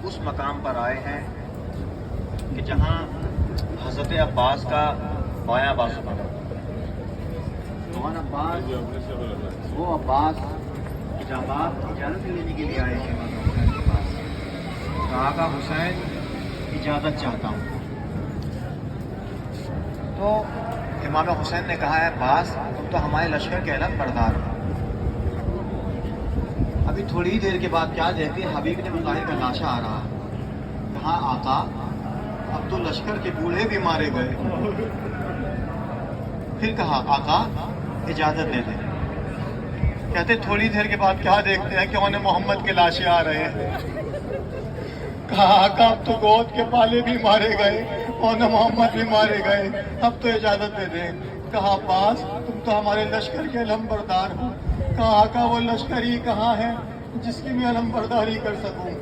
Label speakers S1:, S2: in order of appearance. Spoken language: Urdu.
S1: اس مقام پر آئے ہیں کہ جہاں حضرت عباس کا بایاں بازو بنا۔ کون عباس؟ وہ عباس جب آپ اجازت لینے کے لیے آئے ہیں امام حسین کے پاس، کہا کہ حسین اجازت چاہتا ہوں۔ تو امام حسین نے کہا ہے عباس تم تو ہمارے لشکر کے علم بردار ہو۔ ابھی تھوڑی ہی دیر کے بعد کیا دیکھتے حبیب نے مظاہر کا لاشا آ رہا، کہا آقا اب تو لشکر کے بوڑھے بھی مارے گئے۔ پھر کہا آقا اجازت دے دیں۔ کہتے تھوڑی دیر کے بعد کیا دیکھتے ہیں کہ انہیں محمد کے لاشیں آ رہے ہیں۔ کہا آقا اب تو گود کے پالے بھی مارے گئے اور محمد بھی مارے گئے، اب تو اجازت دے دیں۔ کہا عباس تم تو ہمارے لشکر کے علم بردار ہو۔ کہا آقا وہ لشکر ہی کہاں ہے جس کی میں علم برداری کر سکوں۔